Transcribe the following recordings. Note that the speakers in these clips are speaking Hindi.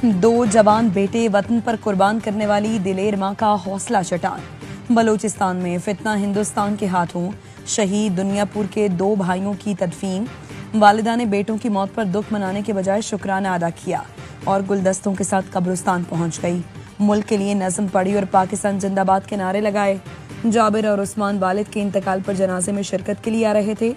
दो जवान बेटे वतन पर कुर्बान करने वाली दिलेर मां का हौसला चटान। बलूचिस्तान में फितना हिंदुस्तान के हाथों शहीद दुनियापुर के दो भाइयों की तदफीन। वालिदा ने बेटों की मौत पर दुख मनाने के बजाय शुक्राना अदा किया और गुलदस्तों के साथ कब्रिस्तान पहुंच गई। मुल्क के लिए नज़म पढ़ी और पाकिस्तान जिंदाबाद के नारे लगाए। जाबिर और उस्मान वालिद के इंतकाल पर जनाजे में शिरकत के लिए आ रहे थे।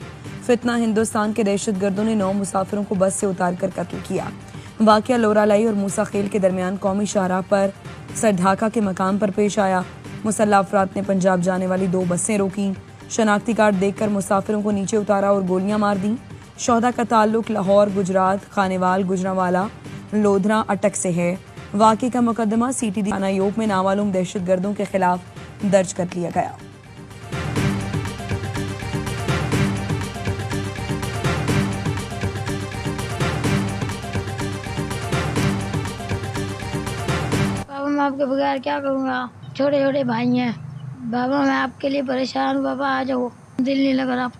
फितना हिंदुस्तान के दहशतगर्दों ने 9 मुसाफिरों को बस से उतार कर कत्ल किया। वाकया लोरालाई और मूसा खेल के दरमियान कौमी शाहराह पर सरढाका के मकाम पर पेश आया। मुसल्लह अफराद ने पंजाब जाने वाली 2 बसें रोकी। शनाख्ती कार्ड देखकर मुसाफिरों को नीचे उतारा और गोलियां मार दी। शोहदा का ताल्लुक लाहौर, गुजरात, खानेवाल, गुजरांवाला, लोधरा, अटक से है। वाकई का मुकदमा CTD थाना योग में नामालूम दहशतगर्दों के खिलाफ दर्ज कर लिया गया। बाबा मैं आपके बगैर क्या करूँगा, छोटे छोटे भाई हैं। बाबा मैं आपके लिए परेशान हूँ, बाबा आ जाओ, दिल नहीं लग रहा।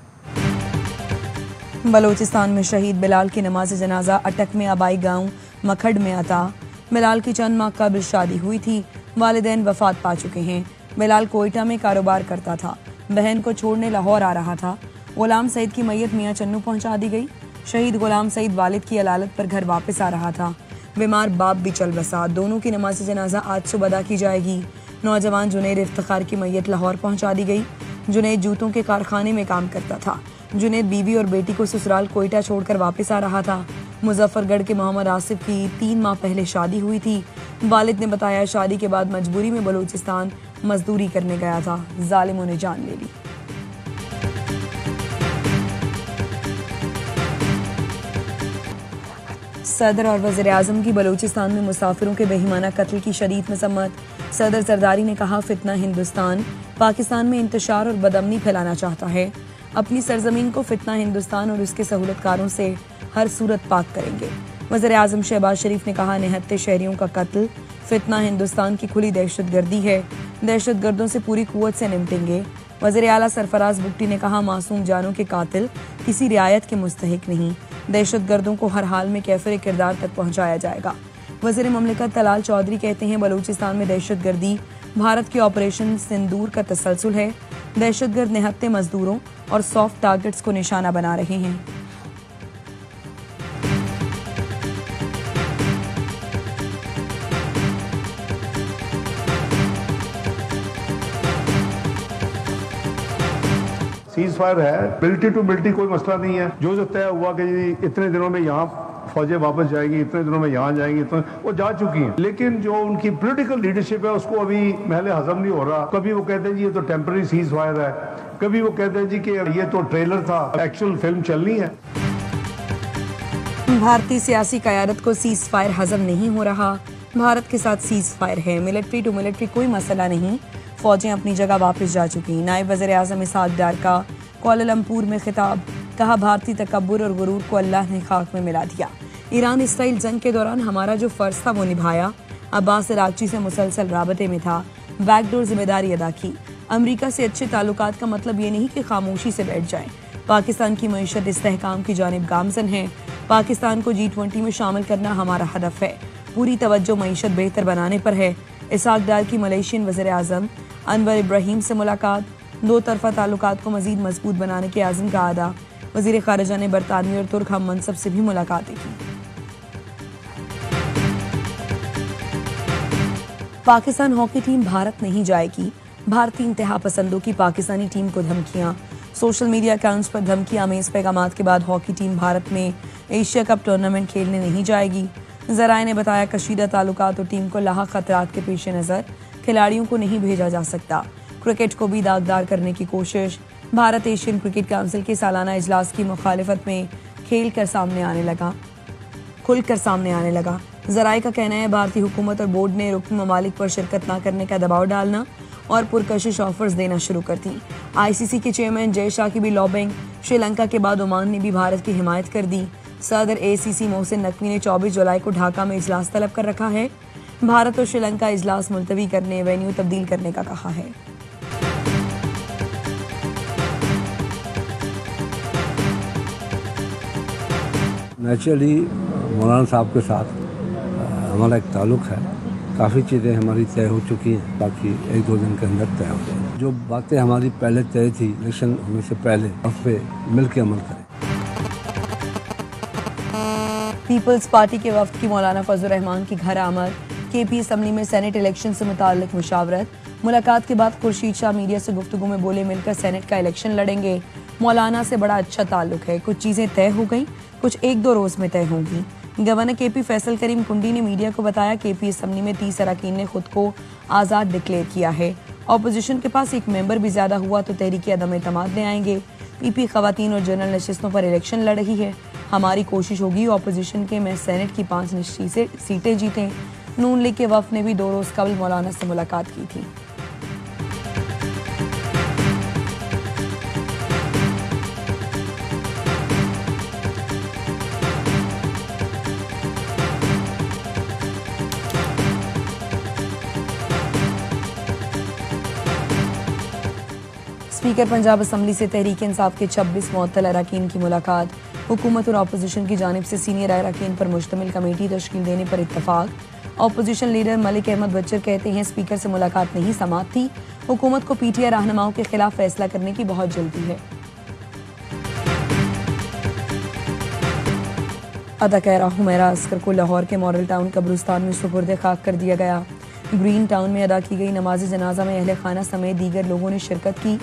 बलूचिस्तान में शहीद बिलाल की नमाज जनाजा अटक में आबाई गांव मखड़ में अता। बिलाल की चंद माह कबल शादी हुई थी। वालिदैन वफात पा चुके हैं। बिलाल कोयटा में कारोबार करता था। बहन को छोड़ने लाहौर आ रहा था। गुलाम सईद की मैयत मियां चन्नू पहुंचा दी गई। शहीद गुलाम सईद वालिद की अलालत पर घर वापस आ रहा था। बीमार बाप भी चल बसा। दोनों की नमाज जनाजा आज सुबह अदा की जाएगी। नौजवान जुनैद इफ्तिखार की मैयत लाहौर पहुंचा दी गई। जुनैद जूतों के कारखाने में काम करता था। जुनैद बीवी और बेटी को ससुराल कोयटा छोड़कर वापस आ रहा था। मुजफ्फरगढ़ के मोहम्मद आसिफ की 3 माह पहले शादी हुई थी। वालिद ने बताया शादी के बाद मजबूरी में बलूचिस्तान मजदूरी करने गया था। जालिमों ने जान ले ली। सदर और वज़ीर आज़म की बलूचिस्तान में मुसाफिरों के बेईमाना कत्ल की शदीद मसम्मत। सदर जरदारी ने कहा फितना हिंदुस्तान पाकिस्तान में इंतशार और बदअमनी फैलाना चाहता है। अपनी सरजमीन को फितना हिंदुस्तान और उसके सहूलतकारों से हर सूरत पाक करेंगे। वज़ीर आज़म शहबाज शरीफ ने कहा निहत्ते शहरियों का कत्ल फितना हिंदुस्तान की खुली दहशतगर्दी है। दहशतगर्दों से पूरी कुव्वत से निपटेंगे। वज़ीर आला सरफराज बुट्टी ने कहा मासूम जानों के कातिल किसी रियायत के मुस्तहिक नहीं। दहशतगर्दों को हर हाल में कैफिर किरदार तक पहुंचाया जाएगा। वज़ीर ममलिकत तलाल चौधरी कहते हैं बलूचिस्तान में दहशतगर्दी भारत के ऑपरेशन सिंदूर का तसलसल है। दहशतगर्द निहत्ते मजदूरों और सॉफ्ट टारगेट्स को निशाना बना रहे हैं। सीज फायर है, मिलिट्री टू मिलिट्री कोई मसला नहीं है। जो तय हुआ कि इतने दिनों में यहाँ फौजें वापस जाएंगी, इतने दिनों में यहाँ जाएंगी, इतने वो जा चुकी हैं। लेकिन जो उनकी पॉलिटिकल लीडरशिप है उसको अभी महले हजम नहीं हो रहा। कभी वो कहते हैं जी ये तो टेम्पररी सीज फायर है, कभी वो कहते हैं जी कि ये तो ट्रेलर था, एक्चुअल फिल्म चलनी है। भारतीय सियासी क़यादत को सीज फायर हजम नहीं हो रहा। भारत के साथ सीज फायर है, मिलिट्री टू मिलिट्री कोई मसला नहीं। फौजें अपनी जगह वापस जा चुकी। नायब वज़ीर आज़म इसहाक डार का कुआलालंपुर में खिताब। कहा भारतीय तकब्बुर और गुरूर को अल्लाह ने खाक में मिला दिया। ईरान इसराइल जंग के दौरान हमारा जो फर्ज था वो निभाया। अब्बास इराक़ची से मुसलसल राबते में था। बैकडोर जिम्मेदारी अदा की। अमरीका से अच्छे ताल्लुकात का मतलब ये नहीं कि खामोशी से बैठ जाएं। पाकिस्तान की मईशत इस्तेहकाम की जानिब गामजन है। पाकिस्तान को G20 में शामिल करना हमारा हदफ है। पूरी तवज्जो मईशत बेहतर बनाने पर है। इसहाक डार की मलेशियन वज़ीर आज़म अनवर इब्राहिम से मुलाकात। 2 तरफा ताल्लुकात को मजीद मजबूत बनाने के आज़म का अदा। वज़ीर ख़ारिजा ने बरतानवी और तुर्क हम मनसब से भी मुलाकातें की। पाकिस्तान हॉकी टीम भारत नहीं जाएगी। भारतीय इंतहा पसंदों की पाकिस्तानी टीम को धमकियां। सोशल मीडिया अकाउंट्स पर धमकियां आमेज पैगामात के बाद हॉकी टीम भारत में एशिया कप टूर्नामेंट खेलने नहीं जाएगी। ज़राए ने बताया कशीदा ताल्लुकात और टीम को लाहक खतरात के पेश नज़र खिलाड़ियों को नहीं भेजा जा सकता। क्रिकेट को भी दागदार करने की कोशिश। भारत एशियन क्रिकेट काउंसिल के सालाना इजलास की मुखालिफत में खुलकर सामने आने लगा। ज़राए का कहना है भारतीय हुकूमत और बोर्ड ने रुकन ममालिक पर शिरकत न करने का दबाव डालना और पुरकशिश ऑफर्स देना शुरू कर दी। ICC के चेयरमैन जय शाह की भी लॉबिंग। श्रीलंका के बाद ओमान ने भी भारत की हिमायत कर दी। सदर ACC मोहसिन नकवी ने 24 जुलाई को ढाका में इजलास तलब कर रखा है। भारत और श्रीलंका इजलास मुलतवी करने, वेन्यू तब्दील करने का कहा है। नेचुरली मौलाना साहब के साथ हमारा एक ताल्लुक़ है, काफ़ी चीज़ें हमारी तय हो चुकी हैं, बाकी 1-2 दिन के अंदर तय हो जाएगी। जो बातें हमारी पहले तय थी इलेक्शन होने से पहले, उस पर मिल के अमल करें। पीपल्स पार्टी के वफ्द की मौलाना फजल रहमान की घर आमद, केपी असम्बली में सेनेट इलेक्शन से मुताल्लिक मुशावरत। मुलाकात के बाद खुर्शीद शाह मीडिया से गुफ्तगू में बोले, मिलकर सेनेट का इलेक्शन लड़ेंगे। मौलाना से बड़ा अच्छा ताल्लुक है, कुछ चीज़ें तय हो गई, कुछ 1-2 रोज़ में तय होंगी। गवर्नर केपी फैसल करीम कुंडी ने मीडिया को बताया, केपी असम्बली में 30 अरकान ने खुद को आज़ाद डिक्लेयर किया है। ऑपोजिशन के पास एक मेंबर भी ज्यादा हुआ तो तहरीक अदम एतमाद ले आएंगे। पीपी खवातीन और जनरल नशिस्तों पर इलेक्शन लड़ रही है। हमारी कोशिश होगी ऑपोजिशन के में सेनेट की 5 सीटें जीतें। नून लीग के वफ्द ने भी 2 रोज कबल मौलाना से मुलाकात की थी। स्पीकर पंजाब असम्बली से तहरीक इंसाफ के 26 मुअत्तल अरकान की मुलाकात। हुकूमत और अपोजिशन की जानिब से सीनियर अरकान पर मुश्तमिल कमेटी तश्कील देने पर इत्तफाक। अपोजिशन लीडर मलिक अहमद बच्चर कहते हैं, स्पीकर से मुलाकात नहीं समाअत थी, हुकूमत को पीटीआई रहनुमाओं के खिलाफ फैसला करने की बहुत जल्दी है। अदाकारा हुमैरा अस्कर को लाहौर के मॉडल टाउन कब्रिस्तान में सुपुर्द खाक कर दिया गया। ग्रीन टाउन में अदा की गई नमाज जनाजा में अहले खाना समेत दीगर लोगों ने शिरकत की।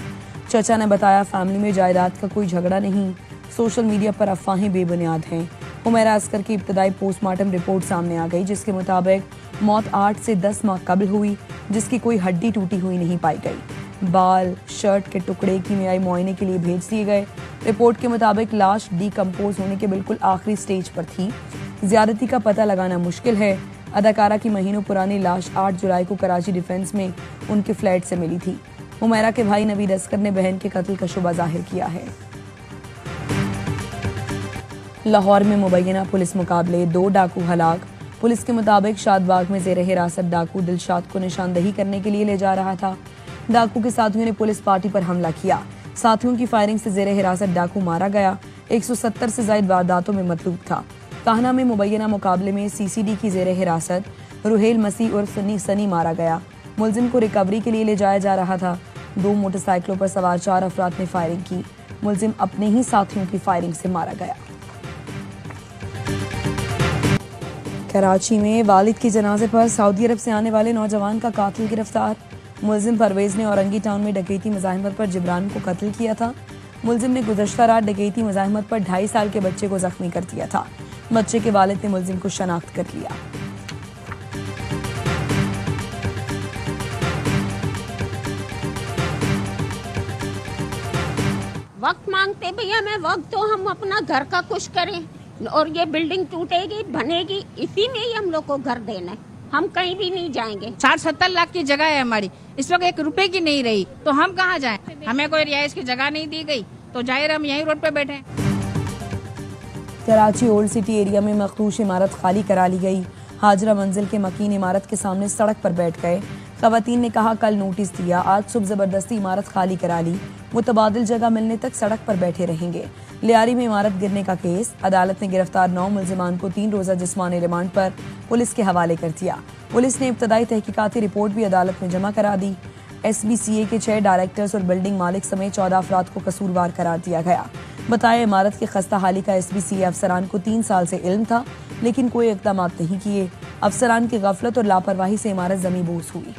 चचा ने बताया, फैमिली में जायदाद का कोई झगड़ा नहीं, सोशल मीडिया पर अफवाहें बेबुनियाद हैं। हुमैरा अस्कर की इब्तदाई पोस्टमार्टम रिपोर्ट सामने आ गई, जिसके मुताबिक मौत 8 से 10 माह कबल हुई, जिसकी कोई हड्डी टूटी हुई नहीं पाई गई। बाल, शर्ट के टुकड़े कीमियाई मुआयने के लिए भेज दिए गए। रिपोर्ट के मुताबिक लाश डीकम्पोज होने के बिल्कुल आखिरी स्टेज पर थी। ज्यादती का पता लगाना मुश्किल है। अदाकारा की महीनों पुरानी लाश 8 जुलाई को कराची डिफेंस में उनके फ्लैट से मिली थी। हुमैरा के भाई नवीद अस्कर ने बहन के कत्ल का शुबा जाहिर किया है। लाहौर में मुबैना पुलिस मुकाबले, 2 डाकू हलाक। पुलिस के मुताबिक शादबाग में जेर हिरासत डाकू दिलशाद को निशानदही करने के लिए ले जा रहा था। डाकू के साथियों ने पुलिस पार्टी पर हमला किया। साथियों की फायरिंग से जेर हिरासत डाकू मारा गया। 170 से ज्यादा वारदातों में मतलूब था। काहना में मुबैना मुकाबले में सीसीडी की जेर हिरासत रुहेल मसीह और सनी मारा गया। मुलजिम को रिकवरी के लिए ले जाया जा रहा था। 2 मोटरसाइकिलों पर सवार 4 अफराद ने फायरिंग की। मुलजिम अपने ही साथियों की फायरिंग से मारा गया। कराची में वालिद के जनाजे पर सऊदी अरब से आने वाले नौजवान का कातिल गिरफ्तार। मुलजिम परवेज ने औरंगी टाउन में डकैती मज़ाहमत पर जिब्रान को कत्ल किया था। मुलजिम ने गुज़श्ता रात डकैती मज़ाहमत पर 2.5 साल के बच्चे को जख्मी कर दिया था। बच्चे के वालिद ने मुलजिम को शनाख्त कर लिया। वक्त मांगते भैया, मैं वक्त तो हम अपना घर का कुछ करें और ये बिल्डिंग टूटेगी बनेगी, इसी में ही हम लोग को घर देना है। हम कहीं भी नहीं जाएंगे। 60-70 लाख की जगह है हमारी, इस वक्त 1 रुपए की नहीं रही, तो हम कहाँ जाएं? हमें कोई रिहाइश की जगह नहीं दी गई, तो जाहिर हम यहीं रोड पे बैठे हैं। कराची ओल्ड सिटी एरिया में मखदूश इमारत खाली करा ली गई। हाजरा मंजिल के मकीन इमारत के सामने सड़क पर बैठ गए। खवातीन ने कहा, कल नोटिस दिया, आज सुबह जबरदस्ती इमारत खाली करा ली, मुतबादिल जगह मिलने तक सड़क पर बैठे रहेंगे। लियारी में इमारत गिरने का केस। अदालत ने गिरफ्तार 9 मुलजिमान को 3 रोजा जिस्मानी रिमांड पर पुलिस के हवाले कर दिया। पुलिस ने इब्तदाई तहकीकाती रिपोर्ट भी अदालत में जमा करा दी। SBCA के 6 डायरेक्टर्स और बिल्डिंग मालिक समेत 14 अफराद को कसूरवार करार दिया गया। बताया, इमारत की खस्ता हाली का SBCA अफसरान को 3 साल से इल्म था, लेकिन कोई इक़दाम नहीं किए। अफसरान की गफलत और लापरवाही से इमारत जमीबोस हुई।